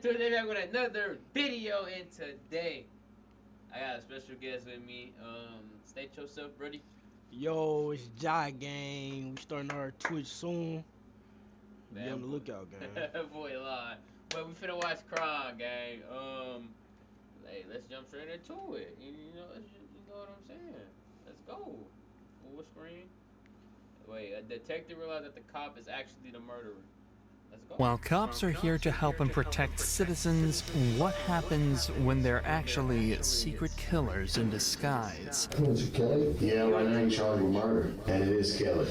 Today back with another video, and today I got a special guest with me. State yourself, buddy. Yo, it's Jah gang. We starting our Twitch soon. Be on the boy. lookout, gang. Boy, lie. But we finna watch crime, gang. Hey, let's jump straight into it. You know, you know what I'm saying? Let's go. Full screen. Wait, a detective realized that the cop is actually the murderer. While cops are here to help and protect citizens, what happens when they're actually secret killers in disguise? Was it Kelly? Yeah, right now he's charged with murder, and it is Kelly.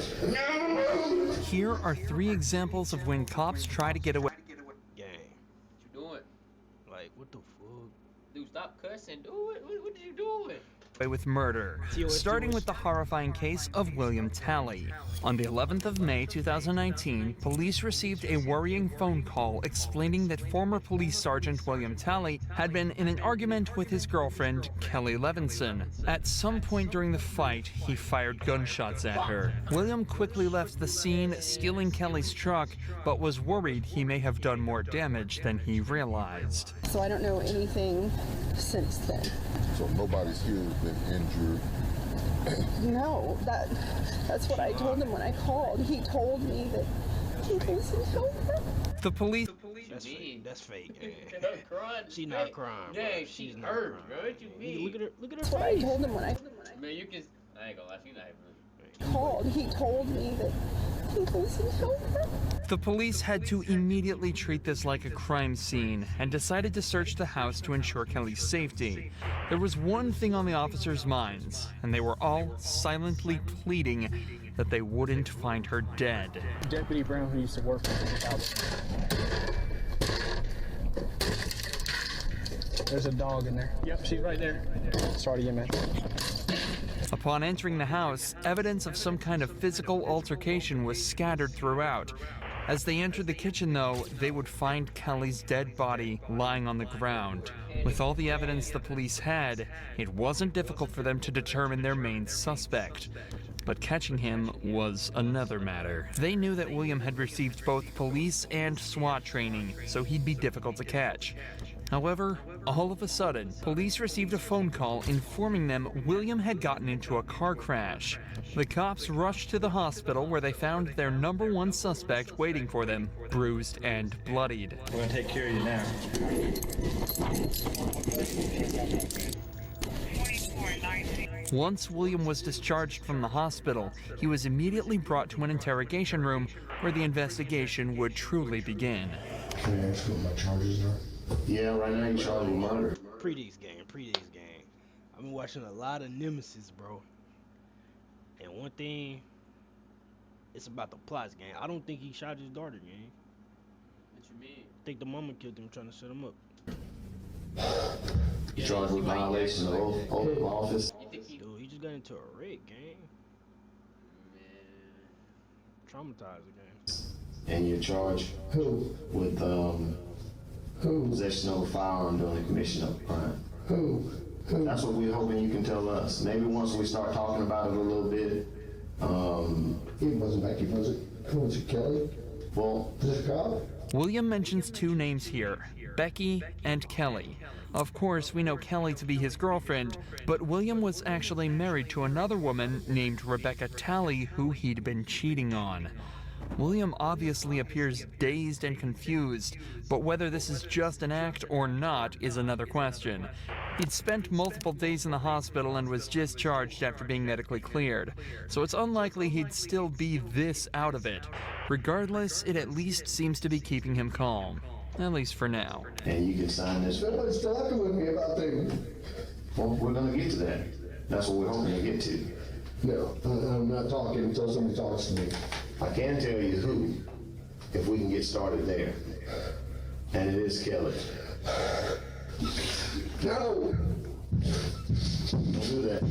Here are 3 examples of when cops try to get away. Gang. What you doing? Like, what the fuck? Dude, stop cussing. Dude, what are you doing? With murder, starting with the horrifying case of William Talley. On the 11th of May 2019, police received a worrying phone call explaining that former police sergeant William Talley had been in an argument with his girlfriend, Kelly Levinson. At some point during the fight, he fired gunshots at her. William quickly left the scene, stealing Kelly's truck, but was worried he may have done more damage than he realized. So I don't know anything since then. So nobody's here has been injured? No, that's what I told him when I called. He told me that he was in help. The police. That's fake. That's fake. Gang. Her crying. She not crying, bro. Yeah, She's she not hurt, crying. bro. What you mean? Look at her. Look at her That's what I face. told him when I Man, you can. I ain't gonna lie, she not even. called. He told me that he was in help. The police had to immediately treat this like a crime scene and decided to search the house to ensure Kelly's safety. There was one thing on the officers' minds, and they were all silently pleading that they wouldn't find her dead. Deputy Brown, who used to work for the house. There's a dog in there. Yep, she's right there. Sorry to you, man. Upon entering the house, evidence of some kind of physical altercation was scattered throughout. As they entered the kitchen, though, they would find Kelly's dead body lying on the ground. With all the evidence the police had, it wasn't difficult for them to determine their main suspect. But catching him was another matter. They knew that William had received both police and SWAT training, so he'd be difficult to catch. However, all of a sudden, police received a phone call informing them William had gotten into a car crash. The cops rushed to the hospital where they found their #1 suspect waiting for them, bruised and bloodied. We're gonna take care of you now. Once William was discharged from the hospital, he was immediately brought to an interrogation room where the investigation would truly begin. Can I ask what my charges are? Yeah, right now he's charged with murder. Pre-days gang. I've been watching a lot of Nemesis, bro. And one thing, it's about the plots, gang. I don't think he shot his daughter, gang. What you mean? I think the mama killed him trying to set him up. He's charged with violation of oath of office. You think he? Dude, he just got into a wreck, gang. Man. Traumatized, gang. And you're charged with possession of a firearm during the commission of a crime. Who? That's what we're hoping you can tell us. Maybe once we start talking about it a little bit. It wasn't Becky, was it? Was it Kelly? Well, was it cop? William mentions 2 names here, Becky and Kelly. Of course, we know Kelly to be his girlfriend, but William was actually married to another woman named Rebecca Talley who he'd been cheating on. William obviously appears dazed and confused, but whether this is just an act or not is another question. He'd spent multiple days in the hospital and was discharged after being medically cleared, so it's unlikely he'd still be this out of it. Regardless, it at least seems to be keeping him calm, at least for now. And you can sign this. Somebody's talking with me about things. Well, we're gonna get to that. That's what we're hoping to get to. No, I'm not talking until somebody talks to me. I can tell you who, if we can get started there. And it is Kelly. No! Don't do that.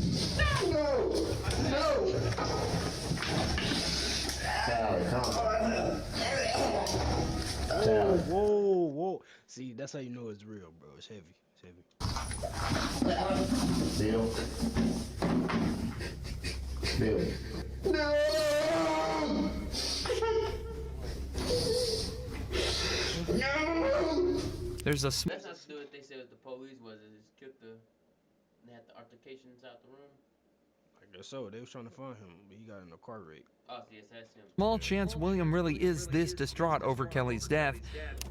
No! No! Tally, come on. Tally. Whoa. See, that's how you know it's real, bro. It's heavy. Bill. Bill. No! No! There's a That's not to do what they said with the police was. It just killed the. They had the altercation inside the room. I guess so. They was trying to find him, but he got in a car wreck. Oh, yes, that's him. small chance William really is this distraught over Kelly's death,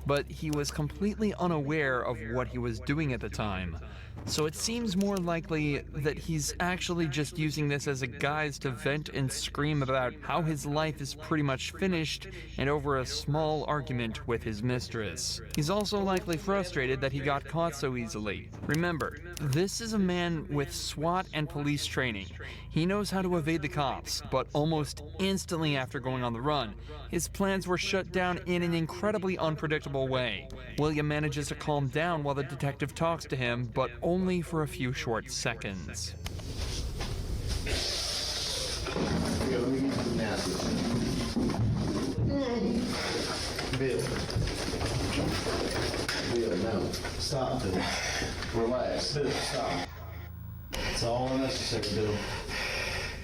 but he was completely unaware of what he was doing at the time. So it seems more likely that he's actually just using this as a guise to vent and scream about how his life is pretty much finished and over a small argument with his mistress. He's also likely frustrated that he got caught so easily. Remember, this is a man with SWAT and police training. He knows how to evade the cops, but almost instantly after going on the run, his plans were shut down in an incredibly unpredictable way. William manages to calm down while the detective talks to him, but only for a few short seconds. Here, let me get you some napkins. Bill. Bill, no. Stop, Bill. Relax. Bill, stop. It's all unnecessary, Bill.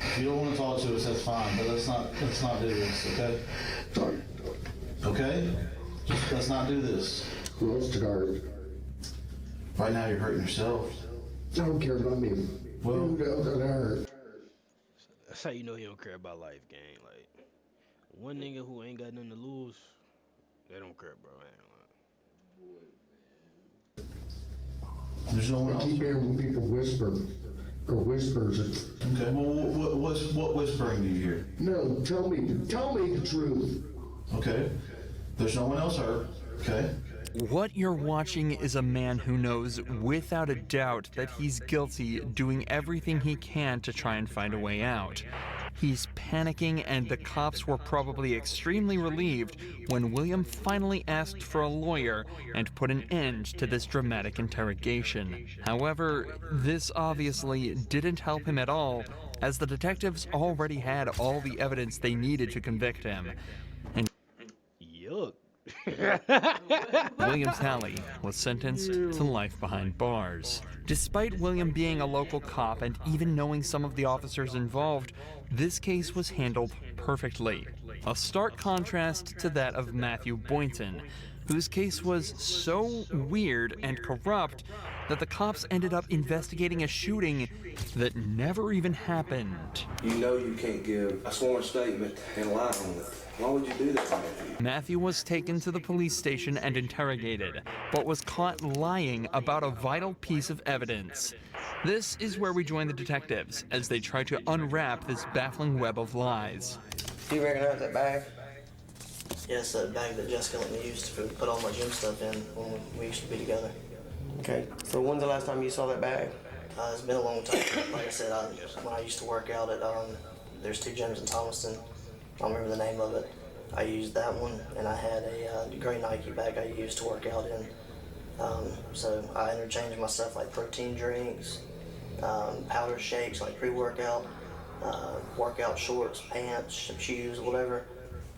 If you don't want to talk to us, that's fine, but let's not do this, okay? Sorry. Okay? Just let's not do this. What's the guard? Right now you're hurting yourself. I don't care about me. Well- Who else got hurt? That's how you know he don't care about life, gang. Like, one nigga who ain't got nothing to lose, they don't care, bro. I ain't lying. There's no one I else. keep hearing people whisper, or whispers. Okay, well, what whispering do you hear? No, tell me the truth. Okay. There's no one else hurt, okay? What you're watching is a man who knows without a doubt that he's guilty, doing everything he can to try and find a way out. He's panicking, and the cops were probably extremely relieved when William finally asked for a lawyer and put an end to this dramatic interrogation. However, this obviously didn't help him at all, as the detectives already had all the evidence they needed to convict him. And Yuck. William Talley was sentenced to life behind bars. Despite William being a local cop and even knowing some of the officers involved, this case was handled perfectly. A stark contrast to that of Matthew Boynton, whose case was so weird and corrupt that the cops ended up investigating a shooting that never even happened. You know you can't give a sworn statement and lie on it. Why would you do that, Matthew? Matthew was taken to the police station and interrogated, but was caught lying about a vital piece of evidence. This is where we join the detectives as they try to unwrap this baffling web of lies. Do you recognize that bag? Yes, that bag that Jessica let me use to put all my gym stuff in when we used to be together. Okay, so when's the last time you saw that bag? It's been a long time. Like I said, when I used to work out at, there's 2 gyms in Thomaston. I don't remember the name of it. I used that one, and I had a gray Nike bag I used to work out in. So I interchanged my stuff like protein drinks, powder shakes like pre-workout, workout shorts, pants, shoes, whatever.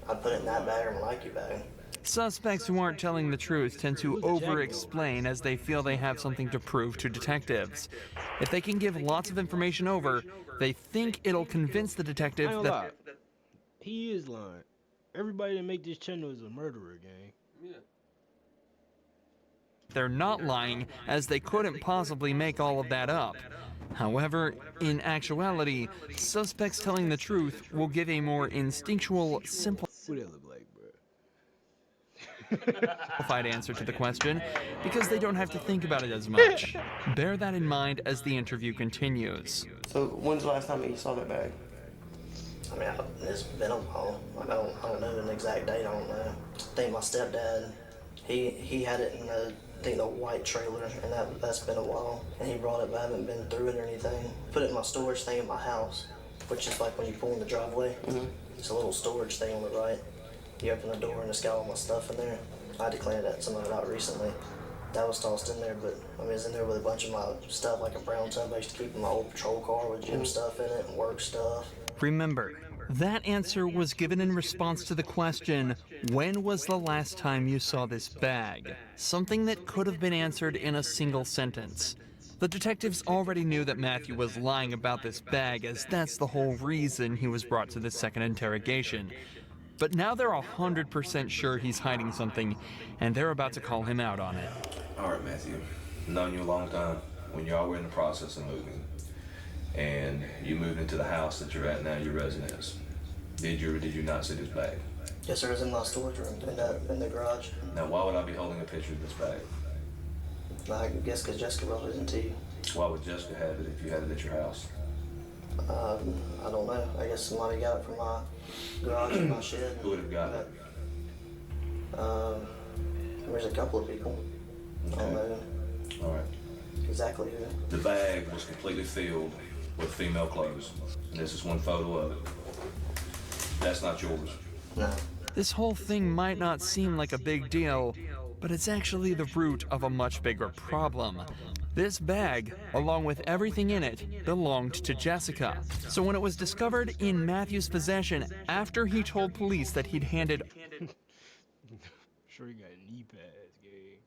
I put it in that bag or my Nike bag. Suspects who aren't telling the truth tend to over-explain as they feel they have something to prove to detectives. If they can give lots of information over, they think it'll convince the detective I ain't that gonna lie. He is lying. Everybody that make this channel is a murderer, gang. Yeah. they're not lying, as they couldn't possibly make all of that up. However, in actuality, suspects telling the truth will give a more instinctual, simple What that look like, bro? simplified answer to the question, because they don't have to think about it as much. Bear that in mind as the interview continues. So when's the last time you saw that bag? I mean, it's been a while. Like, I don't know an exact date. I don't know. I think my stepdad, he had it in the white trailer, and that's been a while. And he brought it, but I haven't been through it or anything. Put it in my storage thing in my house, which is like when you pull in the driveway. Mm-hmm. It's a little storage thing on the right. You open the door and it's got all my stuff in there. I declared that some of it out recently. That was tossed in there, but I mean, it's in there with a bunch of my stuff, like a brown tub I used to keep in my old patrol car with gym stuff in it and work stuff. Remember, that answer was given in response to the question, when was the last time you saw this bag? Something that could have been answered in a single sentence. The detectives already knew that Matthew was lying about this bag, as that's the whole reason he was brought to the second interrogation. But now they're 100% sure he's hiding something, and they're about to call him out on it. All right, Matthew. I've known you a long time. When y'all were in the process of moving, and you moved into the house that you're at now, your residence, did you or did you not see this bag? Yes, sir. It's in my storage room in the garage. Now, why would I be holding a picture of this bag? I guess because Jessica brought it into you. Why would Jessica have it if you had it at your house? I don't know. I guess somebody got it from my garage or my shed. Who would have got it? There's a couple of people. Okay. I don't know All right. exactly who. The bag was completely filled with female clothes. And this is one photo of it. That's not yours. No. This whole thing might not seem like a big deal, but it's actually the root of a much bigger problem. This bag, along with everything in it, belonged to Jessica. So when it was discovered in Matthew's possession after he told police that he'd handed Sure you got knee pads, gang.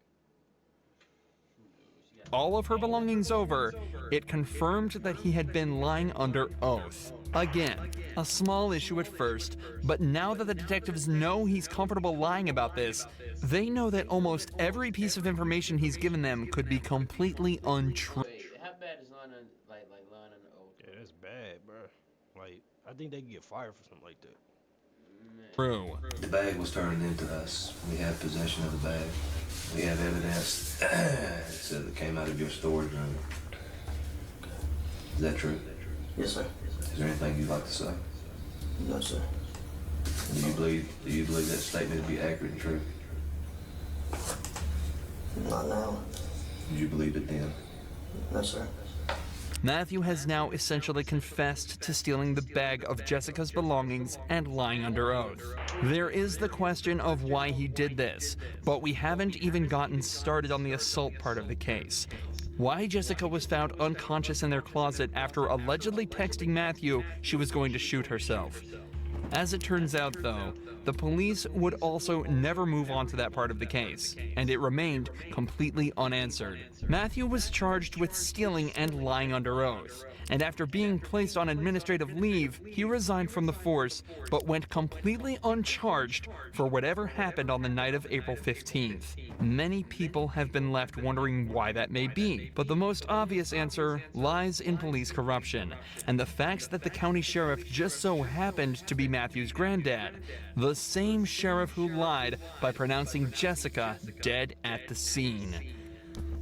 all of her belongings over, it confirmed that he had been lying under oath. Again, a small issue at first, but now that the detectives know he's comfortable lying about this, they know that almost every piece of information he's given them could be completely untrue. Wait, how bad is lying on, like lying on the oath? Yeah, that's bad, bro. Like, I think they could get fired for something like that. True. The bag was turned into us. We have possession of the bag. We have evidence that said it came out of your storage room. Is that true? Yes, sir. Is there anything you'd like to say? No, sir. Do you believe that statement to be accurate and true? Not now. Did you believe it then? No, sir. Matthew has now essentially confessed to stealing the bag of Jessica's belongings and lying under oath. There is the question of why he did this, but we haven't even gotten started on the assault part of the case. Why Jessica was found unconscious in their closet after allegedly texting Matthew she was going to shoot herself. As it turns out, though, the police would also never move on to that part of the case, and it remained completely unanswered. Matthew was charged with stealing and lying under oath, and after being placed on administrative leave, he resigned from the force, but went completely uncharged for whatever happened on the night of April 15th. Many people have been left wondering why that may be, but the most obvious answer lies in police corruption, and the facts that the county sheriff just so happened to be Matthew's granddad, the same sheriff who lied by pronouncing Jessica dead at the scene.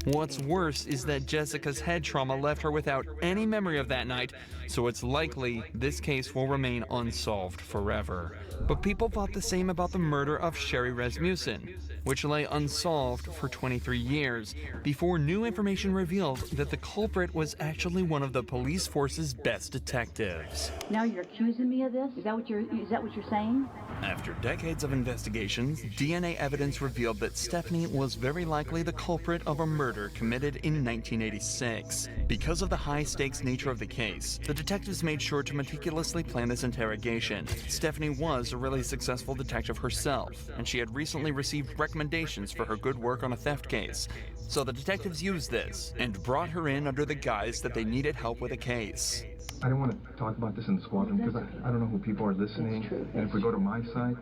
What's worse is that Jessica's head trauma left her without any memory of that night, so it's likely this case will remain unsolved forever. But people thought the same about the murder of Sherry Rasmussen, which lay unsolved for 23 years, before new information revealed that the culprit was actually one of the police force's best detectives. Now you're accusing me of this? Is that what you're saying? After decades of investigations, DNA evidence revealed that Stephanie was very likely the culprit of a murder committed in 1986. Because of the high-stakes nature of the case, the detectives made sure to meticulously plan this interrogation. Stephanie was a really successful detective herself, and she had recently received recommendations for her good work on a theft case. So the detectives used this and brought her in under the guise that they needed help with a case. I don't want to talk about this in the squadron because I don't know who people are listening. And if we go to my side,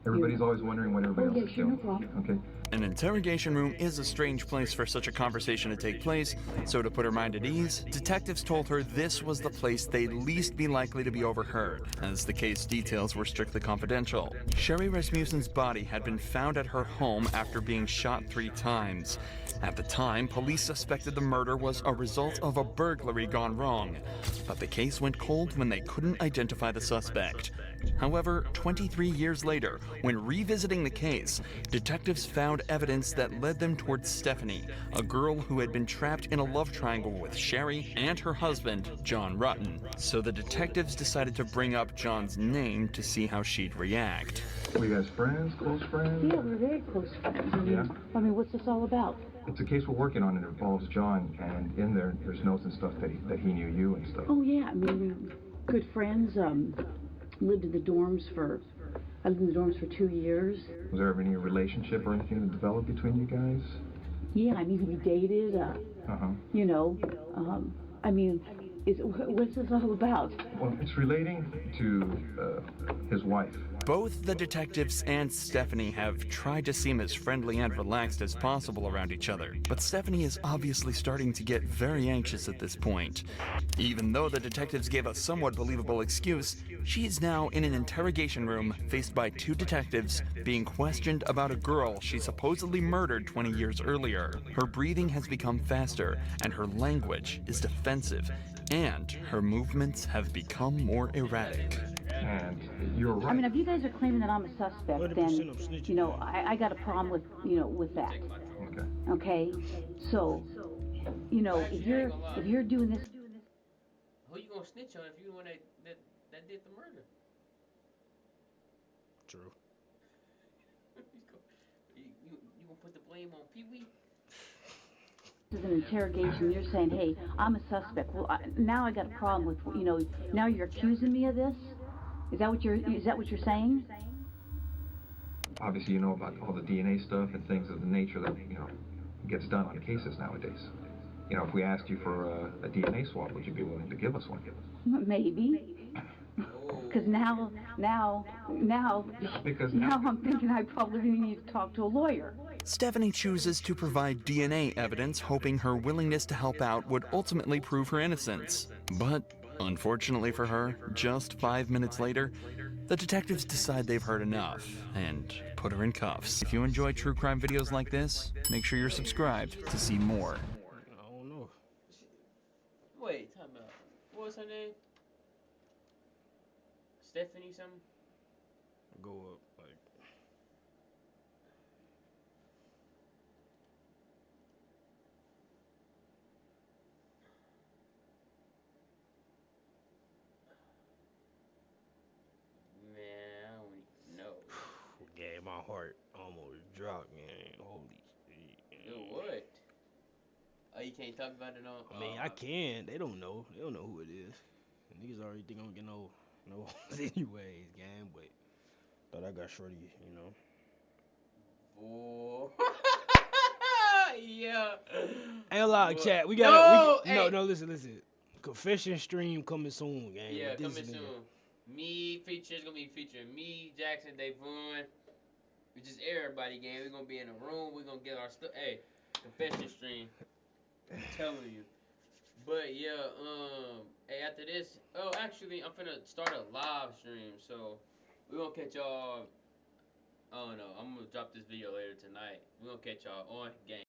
everybody's always wondering what everybody else is doing. Okay? An interrogation room is a strange place for such a conversation to take place, so to put her mind at ease, detectives told her this was the place they'd least be likely to be overheard, as the case details were strictly confidential. Sherry Rasmussen's body had been found at her home after being shot 3 times. At the time, police suspected the murder was a result of a burglary gone wrong, but the case went cold when they couldn't identify the suspect. However, 23 years later, when revisiting the case, detectives found evidence that led them towards Stephanie, a girl who had been trapped in a love triangle with Sherry and her husband, John Rutten. So the detectives decided to bring up John's name to see how she'd react. Were you guys friends, close friends? Yeah, we're very close friends. I mean, what's this all about? It's a case we're working on and it involves John, and in there's notes and stuff that he knew you and stuff. Oh, yeah, I mean, we were good friends, lived in the dorms I lived in the dorms for 2 years. Was there ever any relationship or anything that developed between you guys? Yeah, I mean, we dated, you know, I mean, What's this all about? Well, it's relating to his wife. Both the detectives and Stephanie have tried to seem as friendly and relaxed as possible around each other, but Stephanie is obviously starting to get very anxious at this point. Even though the detectives gave a somewhat believable excuse, she is now in an interrogation room faced by two detectives being questioned about a girl she supposedly murdered 20 years earlier. Her breathing has become faster, and her language is defensive, and her movements have become more erratic. And you're right. I mean, if you guys are claiming that I'm a suspect, 100% then, I'm snitching. you know, I got a problem with, with that. Okay. Okay? So, you know, if you're doing this. Who you gonna snitch on if you the one that did the murder? True. you gonna put the blame on Pee Wee? This is an interrogation. You're saying, hey, I'm a suspect. Well, now I got a problem with, now you're accusing me of this? Is that what you're saying? Obviously, you know about all the DNA stuff and things of the nature that, gets done on cases nowadays. If we asked you for a DNA swab, would you be willing to give us one? Maybe. Because now I'm thinking I probably need to talk to a lawyer. Stephanie chooses to provide DNA evidence, hoping her willingness to help out would ultimately prove her innocence. But, unfortunately for her, just 5 minutes later, the detectives decide they've heard enough and put her in cuffs. If you enjoy true crime videos like this, make sure you're subscribed to see more. I don't know. Wait, time out. What was her name? Stephanie something? Go up, like. Man, I don't even know. Game, my heart almost dropped, man. Holy shit. Do what? Oh, you can't talk about it on. I mean, I can. They don't know. They don't know who it is. And niggas already think I'm getting no anyways, gang. But thought I got shorty, Boy. Yeah. Hey, lie, chat. We No, gotta. hey. No, listen. Confession stream coming soon, gang. Yeah, With this coming nigga. soon. It's gonna be featuring me, Jackson, Davon. We just everybody, gang. We're gonna be in a room. We're gonna get our stuff. Hey, confession stream. I'm telling you. But yeah, hey, after this, actually, I'm finna start a live stream, so we're gonna catch y'all. I don't know. I'm gonna drop this video later tonight. We're gonna catch y'all on game.